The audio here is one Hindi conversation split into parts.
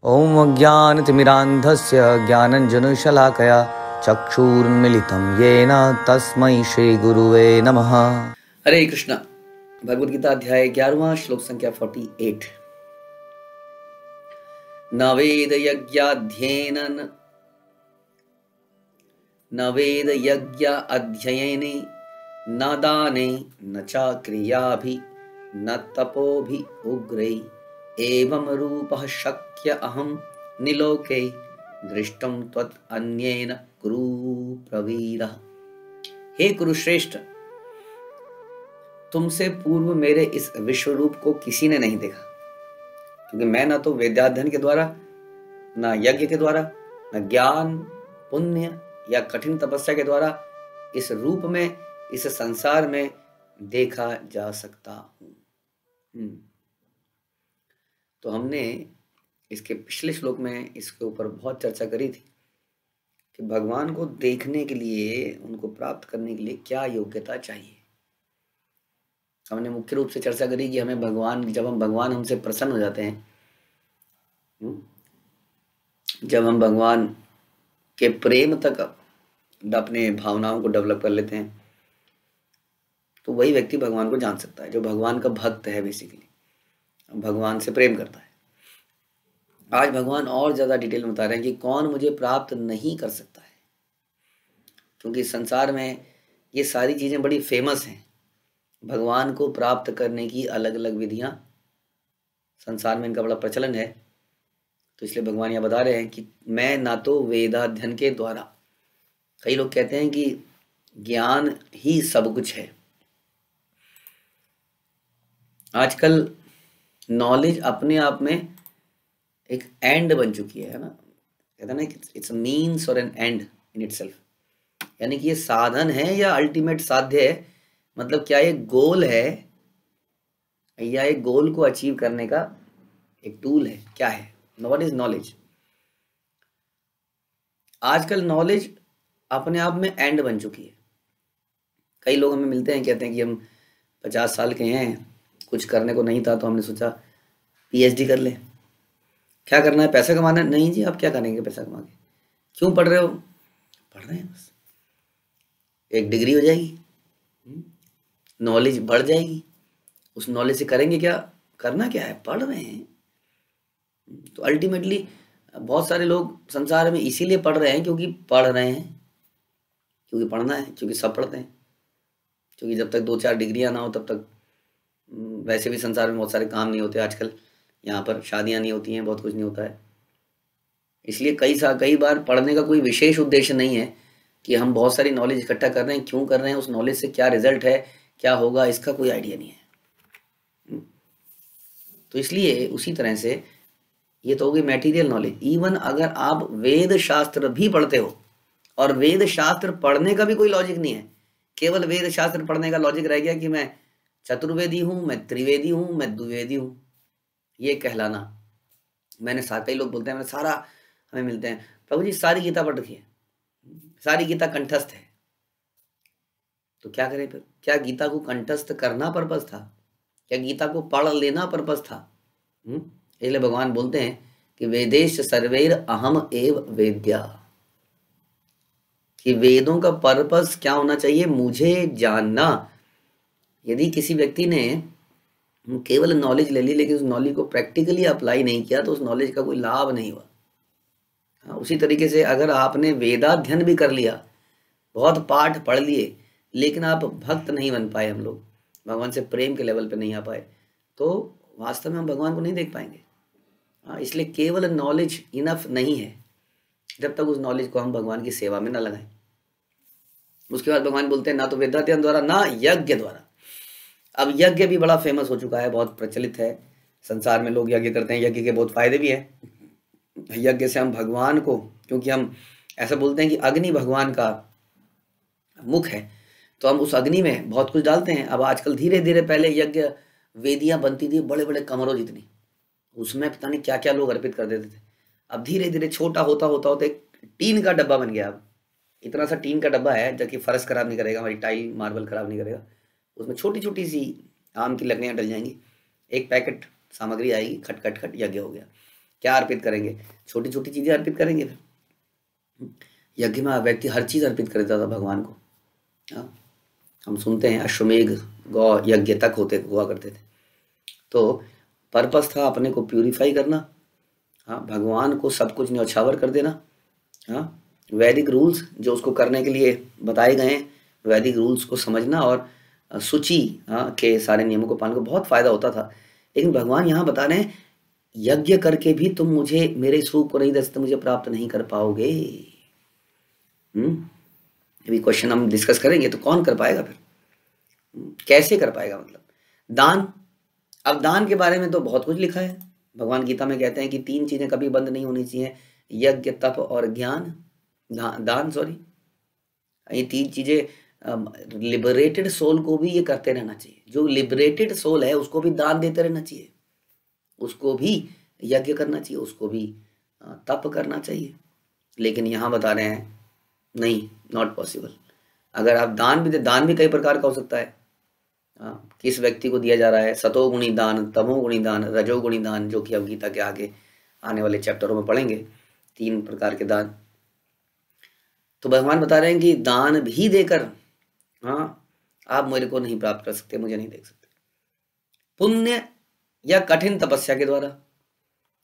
ॐ अज्ञानतिमिरान्धस्य ज्ञानञ्जनशलाकया चक्षुरुन्मीलितं येन तस्मै श्रीगुरुवे नमः। हरे कृष्ण। भगवद गीता अध्याय 11वां श्लोक संख्या 48। न वेद यज्ञ अध्ययने न दाने न च क्रियाभि न तपोभि उग्रै एवं रूपः शक्य अहं निलोके दृष्टं त्वत् अन्येन कुरु प्रवीरः। हे कुरुश्रेष्ठ, तुमसे पूर्व मेरे इस विश्व रूप को किसी ने नहीं देखा, क्योंकि मैं ना तो वेदाध्ययन के द्वारा, ना यज्ञ के द्वारा, न ज्ञान पुण्य या कठिन तपस्या के द्वारा इस रूप में, इस संसार में देखा जा सकता हूं। तो हमने इसके पिछले श्लोक में इसके ऊपर बहुत चर्चा करी थी कि भगवान को देखने के लिए, उनको प्राप्त करने के लिए क्या योग्यता चाहिए। हमने मुख्य रूप से चर्चा करी कि हमें भगवान, जब हम भगवान हमसे प्रसन्न हो जाते हैं, जब हम भगवान के प्रेम तक अपने भावनाओं को डेवलप कर लेते हैं, तो वही व्यक्ति भगवान को जान सकता है, जो भगवान का भक्त है, बेसिकली भगवान से प्रेम करता है। आज भगवान और ज्यादा डिटेल में बता रहे हैं कि कौन मुझे प्राप्त नहीं कर सकता है, क्योंकि संसार में ये सारी चीजें बड़ी फेमस हैं। भगवान को प्राप्त करने की अलग अलग विधियां संसार में, इनका बड़ा प्रचलन है। तो इसलिए भगवान यह बता रहे हैं कि मैं ना तो वेदाध्ययन के द्वारा, कई लोग कहते हैं कि ज्ञान ही सब कुछ है। आजकल नॉलेज अपने आप में एक एंड बन चुकी है ना, कहते हैं ना, इट्स अ मीन्स और एन एंड इन इटसेल्फ, यानी कि ये साधन है या अल्टीमेट साध्य है। मतलब क्या ये गोल है या एक गोल को अचीव करने का एक टूल है, क्या है? What is knowledge? आजकल नॉलेज अपने आप में एंड बन चुकी है। कई लोग हमें मिलते हैं, कहते हैं कि हम 50 साल के हैं, कुछ करने को नहीं था, तो हमने सोचा पीएचडी कर ले। क्या करना है? पैसा कमाना है? नहीं जी, आप क्या करेंगे पैसा कमा के? क्यों पढ़ रहे हो? पढ़ रहे हैं बस, एक डिग्री हो जाएगी, नॉलेज बढ़ जाएगी। उस नॉलेज से करेंगे क्या? करना क्या है? पढ़ रहे हैं। तो अल्टीमेटली बहुत सारे लोग संसार में इसीलिए पढ़ रहे हैं क्योंकि पढ़ रहे हैं, क्योंकि पढ़ना है, क्योंकि सब पढ़ते हैं, क्योंकि जब तक 2-4 डिग्रियां ना हो तब तक वैसे भी संसार में बहुत सारे काम नहीं होते। आजकल यहाँ पर शादियां नहीं होती हैं, बहुत कुछ नहीं होता है। इसलिए कई बार पढ़ने का कोई विशेष उद्देश्य नहीं है कि हम बहुत सारी नॉलेज इकट्ठा कर रहे हैं। क्यों कर रहे हैं? उस नॉलेज से क्या रिजल्ट है, क्या होगा, इसका कोई आइडिया नहीं है। तो इसलिए उसी तरह से ये तो होगी मटेरियल नॉलेज। इवन अगर आप वेद शास्त्र भी पढ़ते हो, और वेद शास्त्र पढ़ने का भी कोई लॉजिक नहीं है, केवल वेद शास्त्र पढ़ने का लॉजिक रह गया कि मैं चतुर्वेदी हूँ, मैं त्रिवेदी हूँ, मैं द्विवेदी हूँ, ये कहलाना। मैंने कई लोग बोलते हैं, मैंने सारा, हमें मिलते हैं, प्रभु जी सारी गीता पढ़ रखी है, सारी गीता कंठस्थ है। तो क्या करें फिर? क्या गीता को कंठस्थ करना पर्पस था? क्या गीता को पढ़ लेना पर्पस था? इसलिए भगवान बोलते हैं कि वेदेश सर्वैर अहम एव वेद्या, कि वेदों का पर्पस क्या होना चाहिए? मुझे जानना। यदि किसी व्यक्ति ने केवल नॉलेज ले ली लेकिन उस नॉलेज को प्रैक्टिकली अप्लाई नहीं किया, तो उस नॉलेज का कोई लाभ नहीं हुआ। उसी तरीके से अगर आपने वेदाध्ययन भी कर लिया, बहुत पाठ पढ़ लिए, लेकिन आप भक्त नहीं बन पाए, हम लोग भगवान से प्रेम के लेवल पे नहीं आ पाए, तो वास्तव में हम भगवान को नहीं देख पाएंगे। इसलिए केवल नॉलेज इनफ नहीं है जब तक उस नॉलेज को हम भगवान की सेवा में ना लगाएं। उसके बाद भगवान बोलते हैं ना तो वेदाध्ययन द्वारा, ना यज्ञ द्वारा। अब यज्ञ भी बड़ा फेमस हो चुका है, बहुत प्रचलित है संसार में, लोग यज्ञ करते हैं। यज्ञ के बहुत फायदे भी हैं। यज्ञ से हम भगवान को, क्योंकि हम ऐसा बोलते हैं कि अग्नि भगवान का मुख है, तो हम उस अग्नि में बहुत कुछ डालते हैं। अब आजकल धीरे धीरे, पहले यज्ञ वेदियां बनती थी बड़े बड़े कमरों जितनी, उसमें पता नहीं क्या क्या लोग अर्पित कर देते थे। अब धीरे धीरे छोटा होता होता होता एक टीन का डब्बा बन गया। अब इतना सा टीन का डब्बा है जो कि फर्श खराब नहीं करेगा, हमारी टाइल मार्बल खराब नहीं करेगा। उसमें छोटी छोटी सी आम की लकड़ियाँ डल जाएंगी, एक पैकेट सामग्री आएगी, खट खट खट, यज्ञ हो गया। क्या अर्पित करेंगे? छोटी छोटी चीजें अर्पित करेंगे। फिर यज्ञ में व्यक्ति हर चीज अर्पित कर देता था भगवान को। हाँ, हम सुनते हैं अश्वमेघ गौ यज्ञ तक हुआ करते थे। तो पर्पस था अपने को प्यूरिफाई करना, हाँ, भगवान को सब कुछ न्यौछावर कर देना। हाँ, वैदिक रूल्स जो उसको करने के लिए बताए गए हैं, वैदिक रूल्स को समझना और सूची, हाँ, के सारे नियमों को पालन को बहुत फायदा होता था। लेकिन भगवान यहाँ बता रहे हैं यज्ञ करके भी तुम मुझे मेरे स्वरूप को नहीं दे सकते, मुझे प्राप्त नहीं कर पाओगे। अभी क्वेश्चन हम डिस्कस करेंगे। तो कौन कर पाएगा फिर? कैसे कर पाएगा? मतलब दान। अब दान के बारे में तो बहुत कुछ लिखा है। भगवान गीता में कहते हैं कि 3 चीजें कभी बंद नहीं होनी चाहिए, यज्ञ, तप और ज्ञान, दान सॉरी। ये 3 चीजें लिबरेटेड सोल को भी ये करते रहना चाहिए। जो लिबरेटेड सोल है उसको भी दान देते रहना चाहिए, उसको भी यज्ञ करना चाहिए, उसको भी तप करना चाहिए। लेकिन यहाँ बता रहे हैं नहीं, नॉट पॉसिबल। अगर आप दान भी दे, दान भी कई प्रकार का हो सकता है। किस व्यक्ति को दिया जा रहा है? सतोगुणी दान, तमोगुणी दान, रजोगुणी दान, जो कि अब गीता के आगे आने वाले चैप्टरों में पढ़ेंगे, 3 प्रकार के दान। तो भगवान बता रहे हैं कि दान भी देकर, हाँ, आप मेरे को नहीं प्राप्त कर सकते, मुझे नहीं देख सकते। पुण्य या कठिन तपस्या के द्वारा।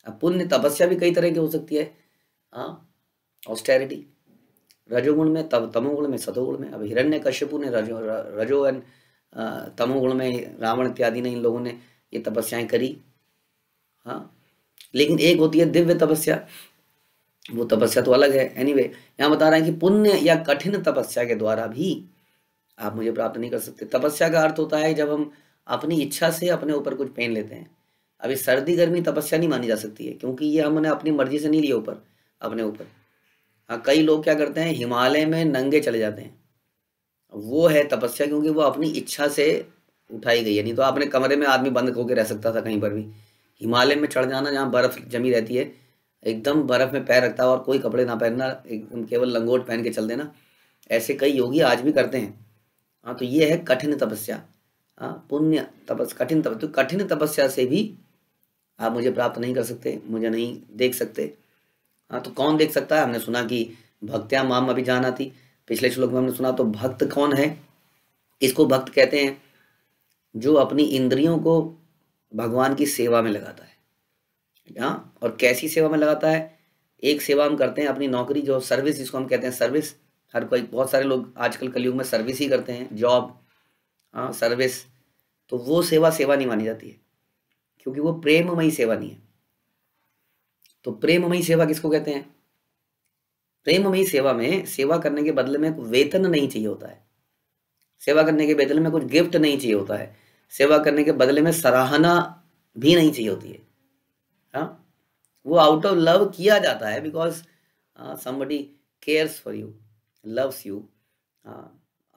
अब पुण्य तपस्या भी कई तरह की हो सकती है। हाँ, ऑस्टेरिटी, रजोगुण में, तमोगुण में, सतोगुण में। अब हिरण्यकश्यपु ने रजो एंड तमोगुण में, रावण इत्यादि ने, इन लोगों ने ये तपस्याएं करी। हाँ, लेकिन एक होती है दिव्य तपस्या, वो तपस्या तो अलग है। एनीवे, यहाँ बता रहे हैं कि पुण्य या कठिन तपस्या के द्वारा भी आप मुझे प्राप्त नहीं कर सकते। तपस्या का अर्थ होता है जब हम अपनी इच्छा से अपने ऊपर कुछ पहन लेते हैं। अभी सर्दी गर्मी तपस्या नहीं मानी जा सकती है, क्योंकि ये हमने अपनी मर्जी से नहीं लिया ऊपर, अपने ऊपर। हाँ, कई लोग क्या करते हैं, हिमालय में नंगे चले जाते हैं, वो है तपस्या, क्योंकि वो अपनी इच्छा से उठाई गई है। नहीं तो अपने कमरे में आदमी बंद होकर रह सकता था कहीं पर भी। हिमालय में चढ़ जाना, जहाँ बर्फ जमी रहती है, एकदम बर्फ में पैर रखता है और कोई कपड़े ना पहनना, एकदम केवल लंगोट पहन के चल देना, ऐसे कई योगी आज भी करते हैं। हाँ, तो ये है कठिन तपस्या। हाँ, पुण्य तपस्या, कठिन तपस्या। तो कठिन तपस्या से भी आप मुझे प्राप्त नहीं कर सकते, मुझे नहीं देख सकते। हाँ, तो कौन देख सकता है? हमने सुना कि भक्त्या माम अभिजानाति, पिछले श्लोक में हमने सुना। तो भक्त कौन है? इसको भक्त कहते हैं जो अपनी इंद्रियों को भगवान की सेवा में लगाता है। हाँ, और कैसी सेवा में लगाता है? एक सेवा हम करते हैं अपनी नौकरी, जो सर्विस, जिसको हम कहते हैं सर्विस। हर कोई, बहुत सारे लोग आजकल कलयुग में सर्विस ही करते हैं, जॉब, हाँ, सर्विस। तो वो सेवा नहीं मानी जाती है, क्योंकि वो प्रेममयी सेवा नहीं है। तो प्रेममयी सेवा किसको कहते हैं? प्रेममयी सेवा में सेवा करने के बदले में वेतन नहीं चाहिए होता है, सेवा करने के बदले में कुछ गिफ्ट नहीं चाहिए होता है, सेवा करने के बदले में सराहना भी नहीं चाहिए होती है। हाँ, वो आउट ऑफ लव किया जाता है, because somebody cares for you, loves you,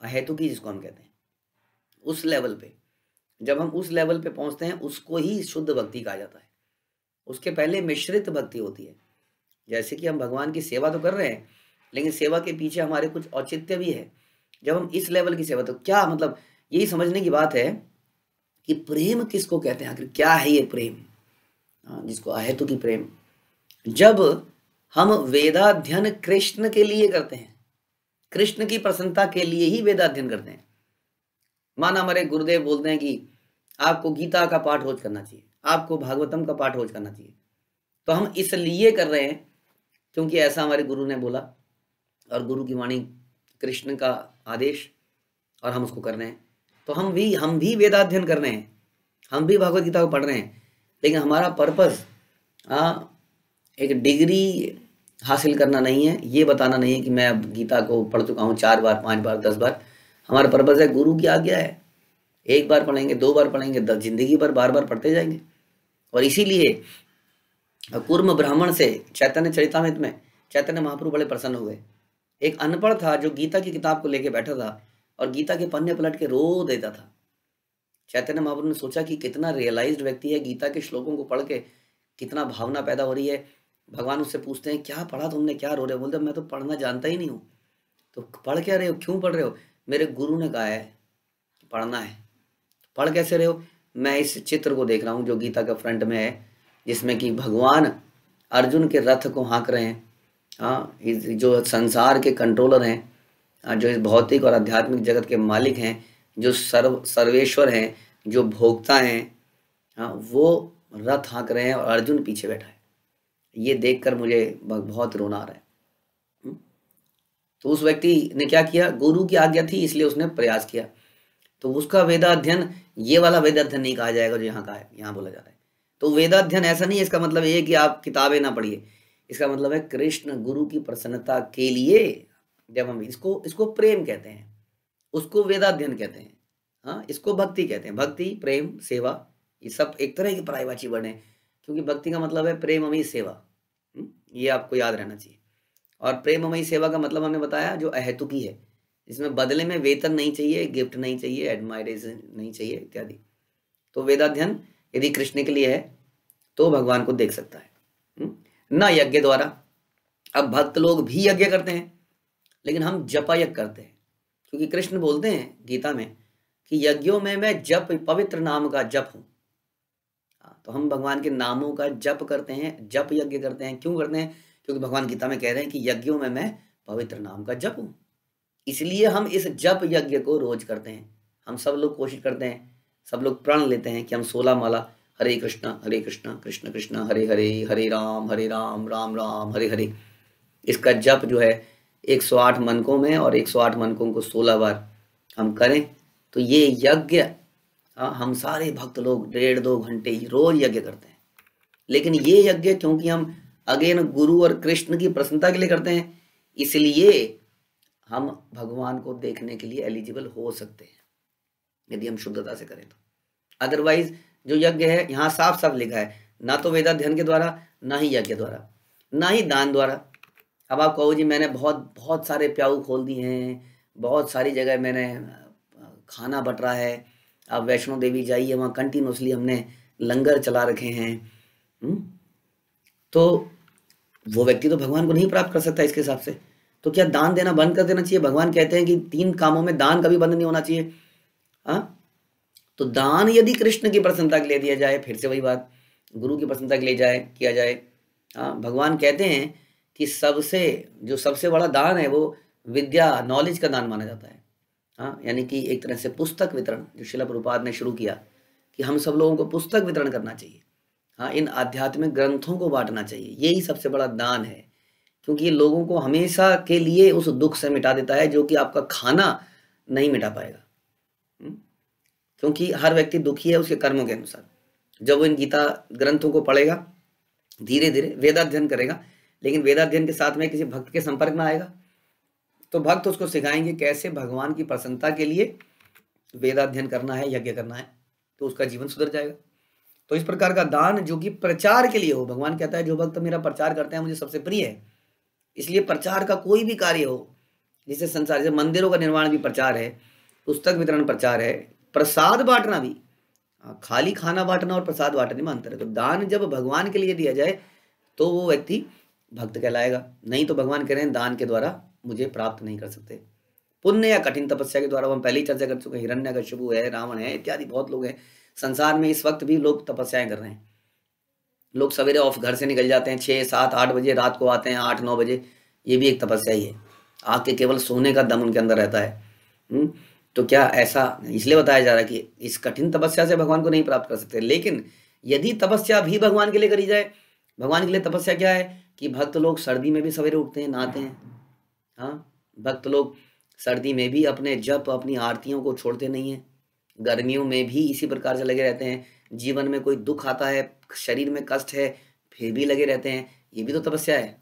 अहेतुकी जिसको हम कहते हैं। उस लेवल पे, जब हम उस लेवल पे पहुंचते हैं, उसको ही शुद्ध भक्ति कहा जाता है। उसके पहले मिश्रित भक्ति होती है। जैसे कि हम भगवान की सेवा तो कर रहे हैं, लेकिन सेवा के पीछे हमारे कुछ औचित्य भी है। जब हम इस लेवल की सेवा, तो क्या मतलब, यही समझने की बात है कि प्रेम किसको कहते हैं, आखिर क्या है ये प्रेम, जिसको अहेतुकी प्रेम। जब हम वेदाध्ययन कृष्ण के लिए करते हैं, कृष्ण की प्रसन्नता के लिए ही वेदाध्ययन करते हैं। माना हमारे गुरुदेव बोलते हैं कि आपको गीता का पाठ रोज करना चाहिए, आपको भागवतम का पाठ रोज करना चाहिए, तो हम इसलिए कर रहे हैं क्योंकि ऐसा हमारे गुरु ने बोला, और गुरु की वाणी कृष्ण का आदेश, और हम उसको कर रहे हैं। तो हम भी वेदाध्ययन कर रहे हैं, हम भी भगवत गीता को पढ़ रहे हैं, लेकिन हमारा पर्पस एक डिग्री हासिल करना नहीं है, ये बताना नहीं है कि मैं अब गीता को पढ़ चुका हूँ 4 बार, 5 बार, 10 बार। हमारा पर्पस है, गुरु की आज्ञा है, 1 बार पढ़ेंगे, 2 बार पढ़ेंगे, जिंदगी भर बार बार पढ़ते जाएंगे। और इसीलिए कूर्म ब्राह्मण से चैतन्य चरितामृत में चैतन्य महाप्रभु बड़े प्रसन्न हुए। एक अनपढ़ था जो गीता की किताब को लेके बैठा था और गीता के पन्ने पलट के रो देता था। चैतन्य महाप्रभु ने सोचा कि कितना रियलाइज्ड व्यक्ति है, गीता के श्लोकों को पढ़ के कितना भावना पैदा हो रही है। भगवान उससे पूछते हैं, क्या पढ़ा तुमने, क्या रो रहे हो? बोलते मैं तो पढ़ना जानता ही नहीं हूँ। तो पढ़ क्या रहे हो, क्यों पढ़ रहे हो? मेरे गुरु ने कहा है कि पढ़ना है। पढ़ कैसे रहे हो? मैं इस चित्र को देख रहा हूँ जो गीता का फ्रंट में है, जिसमें कि भगवान अर्जुन के रथ को हाँक रहे हैं, हाँ, जो संसार के कंट्रोलर हैं, जो इस भौतिक और आध्यात्मिक जगत के मालिक हैं, जो सर्वेश्वर हैं, जो भोक्ता हैं, हाँ, वो रथ हाँक रहे हैं और अर्जुन पीछे बैठा है। ये देखकर मुझे बहुत रोना आ रहा है। तो उस व्यक्ति ने क्या किया, गुरु की आज्ञा थी इसलिए उसने प्रयास किया। तो उसका वेदाध्ययन ये वाला वेदाध्ययन नहीं कहा जाएगा जो यहाँ का है, यहाँ बोला जा रहा है। तो वेदाध्ययन ऐसा नहीं है, इसका मतलब ये कि आप किताबें ना पढ़िए, इसका मतलब है कृष्ण गुरु की प्रसन्नता के लिए जब हम इसको प्रेम कहते हैं, उसको वेदाध्ययन कहते हैं, हाँ, इसको भक्ति कहते हैं। भक्ति, प्रेम, सेवा, ये सब एक तरह की पर्यायवाची वर्ड है, क्योंकि भक्ति का मतलब है प्रेममयी सेवा। ये आपको याद रहना चाहिए। और प्रेममयी सेवा का मतलब हमने बताया जो अहेतुकी है, जिसमें बदले में वेतन नहीं चाहिए, गिफ्ट नहीं चाहिए, एडमायरेशन नहीं चाहिए इत्यादि। तो वेदाध्ययन यदि कृष्ण के लिए है तो भगवान को देख सकता है, न यज्ञ द्वारा। अब भक्त लोग भी यज्ञ करते हैं, लेकिन हम जपा यज्ञ करते हैं, क्योंकि कृष्ण बोलते हैं गीता में कि यज्ञों में मैं जप, पवित्र नाम का जप हूं। तो हम भगवान के नामों का जप करते हैं, जप यज्ञ करते हैं। क्यों करते हैं? क्योंकि भगवान गीता में कह रहे हैं कि यज्ञों में मैं पवित्र नाम का जप हूं, इसलिए हम इस जप यज्ञ को रोज करते हैं। हम सब लोग कोशिश करते हैं, सब लोग प्रण लेते हैं कि हम 16 माला हरे कृष्णा कृष्ण कृष्ण हरे हरे, हरे राम राम राम हरे हरे, इसका जप जो है 108 मनकों में, और 108 मनकों को 16 बार हम करें तो ये यज्ञ हम सारे भक्त लोग 1.5-2 घंटे रोज यज्ञ करते हैं। लेकिन ये यज्ञ क्योंकि हम अगेन गुरु और कृष्ण की प्रसन्नता के लिए करते हैं, इसलिए हम भगवान को देखने के लिए एलिजिबल हो सकते हैं यदि हम शुद्धता से करें तो। अदरवाइज जो यज्ञ है यहाँ साफ साफ लिखा है, ना तो वेदाध्ययन के द्वारा, ना ही यज्ञ द्वारा, ना ही दान द्वारा। अब आप कहो जी मैंने बहुत सारे प्याऊ खोल दिए हैं, बहुत सारी जगह मैंने खाना बट रहा है, आप वैष्णो देवी जाइए वहाँ कंटिन्यूसली हमने लंगर चला रखे हैं, तो वो व्यक्ति तो भगवान को नहीं प्राप्त कर सकता इसके हिसाब से। तो क्या दान देना बंद कर देना चाहिए? भगवान कहते हैं कि 3 कामों में दान कभी बंद नहीं होना चाहिए। हाँ, तो दान यदि कृष्ण की प्रसन्नता के लिए दिया जाए, फिर से वही बात, गुरु की प्रसन्नता के लिए किया जाए। हाँ, भगवान कहते हैं कि सबसे बड़ा दान है वो विद्या, नॉलेज का दान माना जाता है। हाँ, यानी कि एक तरह से पुस्तक वितरण, जो श्रील प्रभुपाद ने शुरू किया कि हम सब लोगों को पुस्तक वितरण करना चाहिए। हाँ, इन आध्यात्मिक ग्रंथों को बांटना चाहिए, यही सबसे बड़ा दान है, क्योंकि ये लोगों को हमेशा के लिए उस दुख से मिटा देता है जो कि आपका खाना नहीं मिटा पाएगा। क्योंकि हर व्यक्ति दुखी है उसके कर्मों के अनुसार। जब वो इन गीता ग्रंथों को पढ़ेगा, धीरे धीरे वेदाध्ययन करेगा, लेकिन वेदाध्ययन के साथ में किसी भक्त के संपर्क में आएगा तो भक्त उसको सिखाएंगे कैसे भगवान की प्रसन्नता के लिए वेदाध्ययन करना है, यज्ञ करना है, तो उसका जीवन सुधर जाएगा। तो इस प्रकार का दान जो कि प्रचार के लिए हो, भगवान कहता है जो भक्त मेरा प्रचार करते हैं मुझे सबसे प्रिय है। इसलिए प्रचार का कोई भी कार्य हो, जिसे संसार, जैसे मंदिरों का निर्माण भी प्रचार है, पुस्तक वितरण प्रचार है, प्रसाद बांटना भी, खाली खाना बांटना और प्रसाद बांटने में अंतर है। तो दान जब भगवान के लिए दिया जाए तो वो व्यक्ति भक्त कहलाएगा, नहीं तो भगवान कह रहे हैं दान के द्वारा मुझे प्राप्त नहीं कर सकते। पुण्य या कठिन तपस्या के द्वारा हम पहले ही चर्चा कर चुके हैं, हिरण्यकशिपु है, रावण है, इत्यादि बहुत लोग हैं संसार में। इस वक्त भी लोग तपस्याएं कर रहे हैं। लोग सवेरे ऑफ घर से निकल जाते हैं 6, 7, 8 बजे, रात को आते हैं 8, 9 बजे, ये भी एक तपस्या ही है। आके केवल सोने का दम उनके अंदर रहता है। तो क्या ऐसा इसलिए बताया जा रहा है कि इस कठिन तपस्या से भगवान को नहीं प्राप्त कर सकते। लेकिन यदि तपस्या भी भगवान के लिए करी जाए, भगवान के लिए तपस्या क्या है कि भक्त लोग सर्दी में भी सवेरे उठते हैं, नहाते हैं। हाँ, भक्त लोग सर्दी में भी अपने जप, अपनी आरतियों को छोड़ते नहीं हैं, गर्मियों में भी इसी प्रकार से लगे रहते हैं। जीवन में कोई दुख आता है, शरीर में कष्ट है, फिर भी लगे रहते हैं, ये भी तो तपस्या है।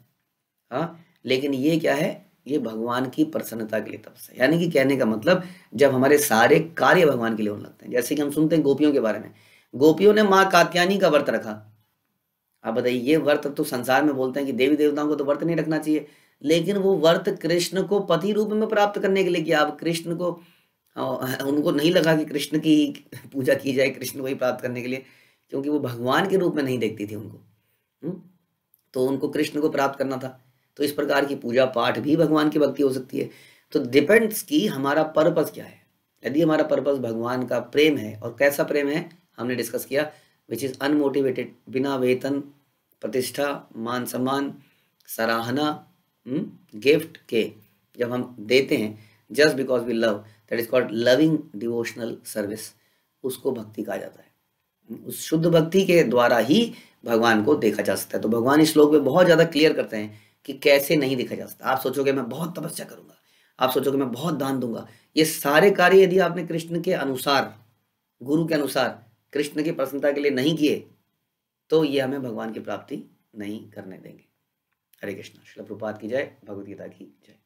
हाँ, लेकिन ये क्या है, ये भगवान की प्रसन्नता के लिए तपस्या। यानी कि कहने का मतलब जब हमारे सारे कार्य भगवान के लिए होने लगते हैं। जैसे कि हम सुनते हैं गोपियों के बारे में, गोपियों ने माँ कात्यायनी का व्रत रखा। आप बताइए, ये व्रत तो संसार में बोलते हैं कि देवी देवताओं को तो व्रत नहीं रखना चाहिए, लेकिन वो व्रत कृष्ण को पति रूप में प्राप्त करने के लिए किया। अब कृष्ण को, उनको नहीं लगा कि कृष्ण की पूजा की जाए कृष्ण को ही प्राप्त करने के लिए, क्योंकि वो भगवान के रूप में नहीं देखती थी उनको, तो उनको कृष्ण को प्राप्त करना था। तो इस प्रकार की पूजा पाठ भी भगवान की भक्ति हो सकती है। तो डिपेंड्स कि हमारा पर्पस क्या है। यदि हमारा पर्पस भगवान का प्रेम है, और कैसा प्रेम है हमने डिस्कस किया, विच इज अनमोटिवेटेड, बिना वेतन प्रतिष्ठा, मान सम्मान, सराहना, गिफ्ट के जब हम देते हैं just because we love, that is called loving devotional service, उसको भक्ति कहा जाता है। उस शुद्ध भक्ति के द्वारा ही भगवान को देखा जा सकता है। तो भगवान इस श्लोक में बहुत ज़्यादा क्लियर करते हैं कि कैसे नहीं देखा जा सकता। आप सोचोगे मैं बहुत तपस्या करूंगा, आप सोचोगे मैं बहुत दान दूंगा, ये सारे कार्य यदि आपने कृष्ण के अनुसार, गुरु के अनुसार, कृष्ण की प्रसन्नता के लिए नहीं किए तो ये हमें भगवान की प्राप्ति नहीं करने देंगे। हरे कृष्ण। श्रील प्रभुपाद की जय, भगवद गीता की जय।